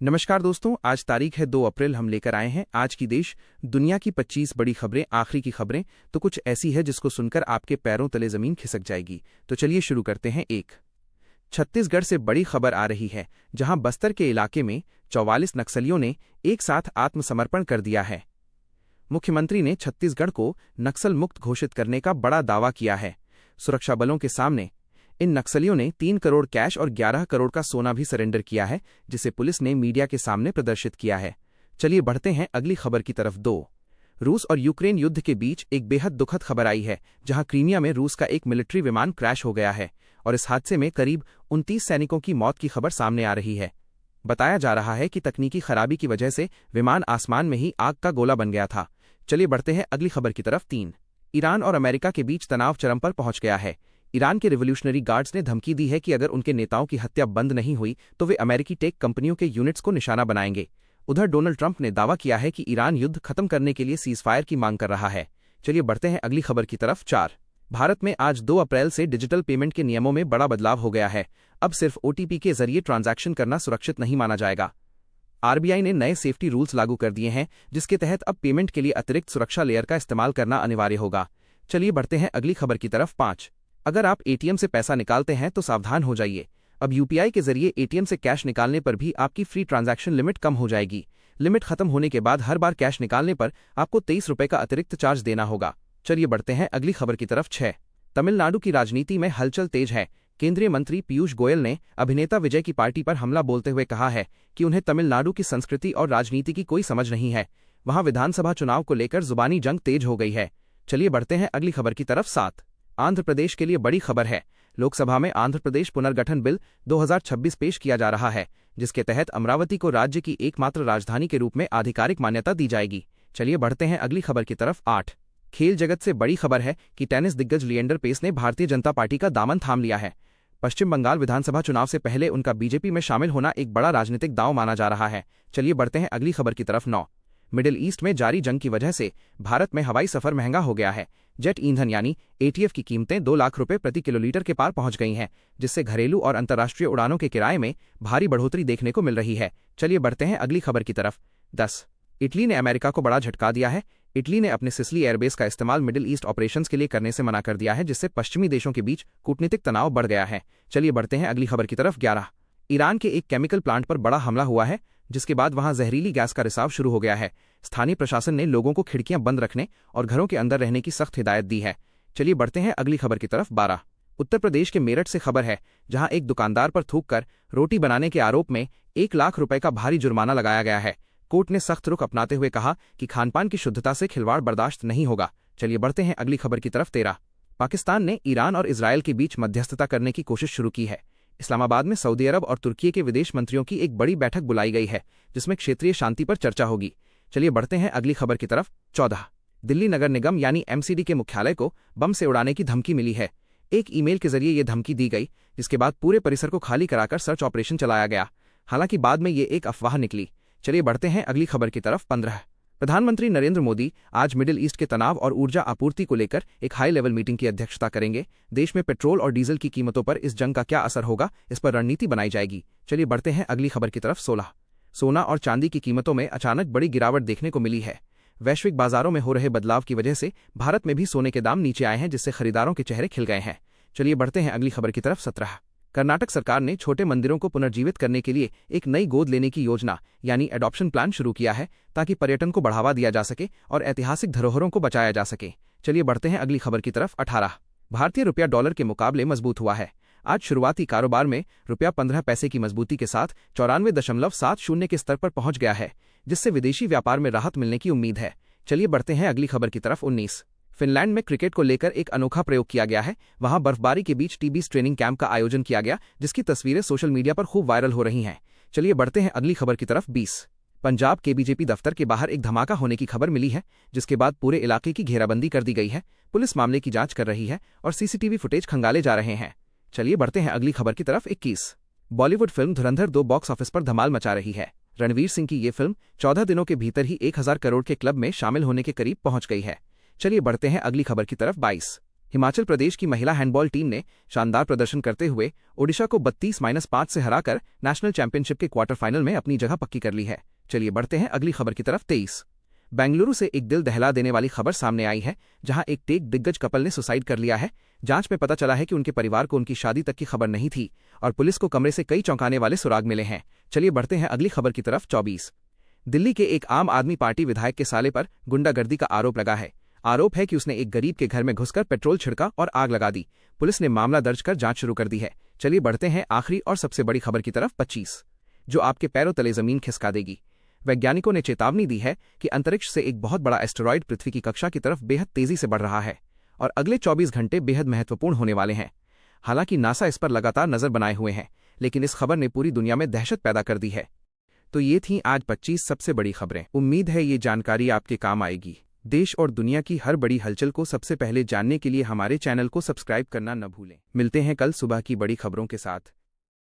नमस्कार दोस्तों, आज तारीख है 2 अप्रैल। हम लेकर आए हैं आज की देश दुनिया की 25 बड़ी खबरें। आखिरी की खबरें तो कुछ ऐसी है जिसको सुनकर आपके पैरों तले जमीन खिसक जाएगी। तो चलिए शुरू करते हैं। छत्तीसगढ़ से बड़ी खबर आ रही है, जहां बस्तर के इलाके में 44 नक्सलियों ने एक साथ आत्मसमर्पण कर दिया है। मुख्यमंत्री ने छत्तीसगढ़ को नक्सल मुक्त घोषित करने का बड़ा दावा किया है। सुरक्षा बलों के सामने इन नक्सलियों ने 3 करोड़ कैश और 11 करोड़ का सोना भी सरेंडर किया है, जिसे पुलिस ने मीडिया के सामने प्रदर्शित किया है। चलिए बढ़ते हैं अगली खबर की तरफ। रूस और यूक्रेन युद्ध के बीच एक बेहद दुखद खबर आई है, जहां क्रीमिया में रूस का एक मिलिट्री विमान क्रैश हो गया है और इस हादसे में करीब 29 सैनिकों की मौत की खबर सामने आ रही है। बताया जा रहा है कि तकनीकी खराबी की वजह से विमान आसमान में ही आग का गोला बन गया था। चलिए बढ़ते हैं अगली खबर की तरफ। ईरान और अमेरिका के बीच तनाव चरम पर पहुंच गया है। ईरान के रिवोल्यूशनरी गार्ड्स ने धमकी दी है कि अगर उनके नेताओं की हत्या बंद नहीं हुई तो वे अमेरिकी टेक कंपनियों के यूनिट्स को निशाना बनाएंगे। उधर डोनाल्ड ट्रंप ने दावा किया है कि ईरान युद्ध खत्म करने के लिए सीजफायर की मांग कर रहा है। चलिए बढ़ते हैं अगली खबर की तरफ। भारत में आज 2 अप्रैल से डिजिटल पेमेंट के नियमों में बड़ा बदलाव हो गया है। अब सिर्फ ओटीपी के जरिए ट्रांजैक्शन करना सुरक्षित नहीं माना जाएगा। आरबीआई ने नए सेफ्टी रूल्स लागू कर दिए हैं, जिसके तहत अब पेमेंट के लिए अतिरिक्त सुरक्षा लेयर का इस्तेमाल करना अनिवार्य होगा। चलिए बढ़ते हैं अगली खबर की तरफ। अगर आप एटीएम से पैसा निकालते हैं तो सावधान हो जाइए। अब यूपीआई के जरिए एटीएम से कैश निकालने पर भी आपकी फ्री ट्रांजैक्शन लिमिट कम हो जाएगी। लिमिट खत्म होने के बाद हर बार कैश निकालने पर आपको 23 रुपये का अतिरिक्त चार्ज देना होगा। चलिए बढ़ते हैं अगली खबर की तरफ। तमिलनाडु की राजनीति में हलचल तेज है। केंद्रीय मंत्री पीयूष गोयल ने अभिनेता विजय की पार्टी पर हमला बोलते हुए कहा है कि उन्हें तमिलनाडु की संस्कृति और राजनीति की कोई समझ नहीं है। वहां विधानसभा चुनाव को लेकर जुबानी जंग तेज हो गई है। चलिए बढ़ते हैं अगली खबर की तरफ। आंध्र प्रदेश के लिए बड़ी खबर है। लोकसभा में आंध्र प्रदेश पुनर्गठन बिल 2026 पेश किया जा रहा है, जिसके तहत अमरावती को राज्य की एकमात्र राजधानी के रूप में आधिकारिक मान्यता दी जाएगी। चलिए बढ़ते हैं अगली खबर की तरफ। खेल जगत से बड़ी खबर है कि टेनिस दिग्गज लिएंडर पेस ने भारतीय जनता पार्टी का दामन थाम लिया है। पश्चिम बंगाल विधानसभा चुनाव से पहले उनका बीजेपी में शामिल होना एक बड़ा राजनीतिक दांव माना जा रहा है। चलिए बढ़ते हैं अगली खबर की तरफ। मिडिल ईस्ट में जारी जंग की वजह से भारत में हवाई सफर महंगा हो गया है। जेट ईंधन यानी एटीएफ की कीमतें 2 लाख रुपए प्रति किलोलीटर के पार पहुंच गई हैं, जिससे घरेलू और अंतर्राष्ट्रीय उड़ानों के किराए में भारी बढ़ोतरी देखने को मिल रही है। चलिए बढ़ते हैं अगली खबर की तरफ। इटली ने अमेरिका को बड़ा झटका दिया है। इटली ने अपने सिसिली एयरबेस का इस्तेमाल मिडिल ईस्ट ऑपरेशंस के लिए करने से मना कर दिया है, जिससे पश्चिमी देशों के बीच कूटनीतिक तनाव बढ़ गया है। चलिए बढ़ते हैं अगली खबर की तरफ। ईरान के एक केमिकल प्लांट पर बड़ा हमला हुआ है, जिसके बाद वहां जहरीली गैस का रिसाव शुरू हो गया है। स्थानीय प्रशासन ने लोगों को खिड़कियां बंद रखने और घरों के अंदर रहने की सख्त हिदायत दी है। चलिए बढ़ते हैं अगली खबर की तरफ। उत्तर प्रदेश के मेरठ से खबर है, जहां एक दुकानदार पर थूककर रोटी बनाने के आरोप में 1 लाख रुपए का भारी जुर्माना लगाया गया है। कोर्ट ने सख्त रुख अपनाते हुए कहा कि खानपान की शुद्धता से खिलवाड़ बर्दाश्त नहीं होगा। चलिए बढ़ते हैं अगली खबर की तरफ। पाकिस्तान ने ईरान और इजरायल के बीच मध्यस्थता करने की कोशिश शुरू की है। इस्लामाबाद में सऊदी अरब और तुर्की के विदेश मंत्रियों की एक बड़ी बैठक बुलाई गई है, जिसमें क्षेत्रीय शांति पर चर्चा होगी। चलिए बढ़ते हैं अगली खबर की तरफ। दिल्ली नगर निगम यानी एमसीडी के मुख्यालय को बम से उड़ाने की धमकी मिली है। एक ईमेल के जरिए यह धमकी दी गई, जिसके बाद पूरे परिसर को खाली कराकर सर्च ऑपरेशन चलाया गया। हालांकि बाद में ये एक अफवाह निकली। चलिए बढ़ते हैं अगली खबर की तरफ। प्रधानमंत्री नरेंद्र मोदी आज मिडिल ईस्ट के तनाव और ऊर्जा आपूर्ति को लेकर एक हाई लेवल मीटिंग की अध्यक्षता करेंगे। देश में पेट्रोल और डीजल की कीमतों पर इस जंग का क्या असर होगा, इस पर रणनीति बनाई जाएगी। चलिए बढ़ते हैं अगली खबर की तरफ। सोना और चांदी की कीमतों में अचानक बड़ी गिरावट देखने को मिली है। वैश्विक बाजारों में हो रहे बदलाव की वजह से भारत में भी सोने के दाम नीचे आए हैं, जिससे खरीदारों के चेहरे खिल गए हैं। चलिए बढ़ते हैं अगली खबर की तरफ। कर्नाटक सरकार ने छोटे मंदिरों को पुनर्जीवित करने के लिए एक नई गोद लेने की योजना यानी एडॉप्शन प्लान शुरू किया है, ताकि पर्यटन को बढ़ावा दिया जा सके और ऐतिहासिक धरोहरों को बचाया जा सके। चलिए बढ़ते हैं अगली खबर की तरफ। भारतीय रुपया डॉलर के मुकाबले मजबूत हुआ है। आज शुरुआती कारोबार में रुपया 15 पैसे की मजबूती के साथ 94.70 के स्तर पर पहुंच गया है, जिससे विदेशी व्यापार में राहत मिलने की उम्मीद है। चलिए बढ़ते हैं अगली खबर की तरफ। फिनलैंड में क्रिकेट को लेकर एक अनोखा प्रयोग किया गया है। वहां बर्फबारी के बीच टीबीज ट्रेनिंग कैंप का आयोजन किया गया, जिसकी तस्वीरें सोशल मीडिया पर खूब वायरल हो रही हैं। चलिए बढ़ते हैं अगली खबर की तरफ। पंजाब के बीजेपी दफ्तर के बाहर एक धमाका होने की खबर मिली है, जिसके बाद पूरे इलाके की घेराबंदी कर दी गई है। पुलिस मामले की जांच कर रही है और सीसीटीवी फुटेज खंगाले जा रहे हैं। चलिए बढ़ते हैं अगली खबर की तरफ। बॉलीवुड फिल्म धुरंधर 2 बॉक्स ऑफिस पर धमाल मचा रही है। रणवीर सिंह की ये फिल्म 14 दिनों के भीतर ही 1000 करोड़ के क्लब में शामिल होने के करीब पहुंच गई है। चलिए बढ़ते हैं अगली खबर की तरफ। हिमाचल प्रदेश की महिला हैंडबॉल टीम ने शानदार प्रदर्शन करते हुए ओडिशा को 32-5 से हराकर नेशनल चैंपियनशिप के क्वार्टर फाइनल में अपनी जगह पक्की कर ली है। चलिए बढ़ते हैं अगली खबर की तरफ। 23 बेंगलुरु से एक दिल दहला देने वाली खबर सामने आई है, जहां एक टेक दिग्गज कपल ने सुसाइड कर लिया है। जांच में पता चला है कि उनके परिवार को उनकी शादी तक की खबर नहीं थी और पुलिस को कमरे से कई चौंकाने वाले सुराग मिले हैं। चलिए बढ़ते हैं अगली खबर की तरफ। 24 दिल्ली के एक आम आदमी पार्टी विधायक के साले पर गुंडागर्दी का आरोप लगा है। आरोप है कि उसने एक गरीब के घर में घुसकर पेट्रोल छिड़का और आग लगा दी। पुलिस ने मामला दर्ज कर जांच शुरू कर दी है। चलिए बढ़ते हैं आखिरी और सबसे बड़ी खबर की तरफ। 25 जो आपके पैरों तले जमीन खिसका देगी। वैज्ञानिकों ने चेतावनी दी है कि अंतरिक्ष से एक बहुत बड़ा एस्टेरॉयड पृथ्वी की कक्षा की तरफ बेहद तेजी से बढ़ रहा है और अगले 24 घंटे बेहद महत्वपूर्ण होने वाले हैं। हालांकि नासा इस पर लगातार नजर बनाए हुए हैं, लेकिन इस खबर ने पूरी दुनिया में दहशत पैदा कर दी है। तो ये थी आज 25 सबसे बड़ी खबरें। उम्मीद है ये जानकारी आपके काम आएगी। देश और दुनिया की हर बड़ी हलचल को सबसे पहले जानने के लिए हमारे चैनल को सब्सक्राइब करना न भूलें। मिलते हैं कल सुबह की बड़ी खबरों के साथ।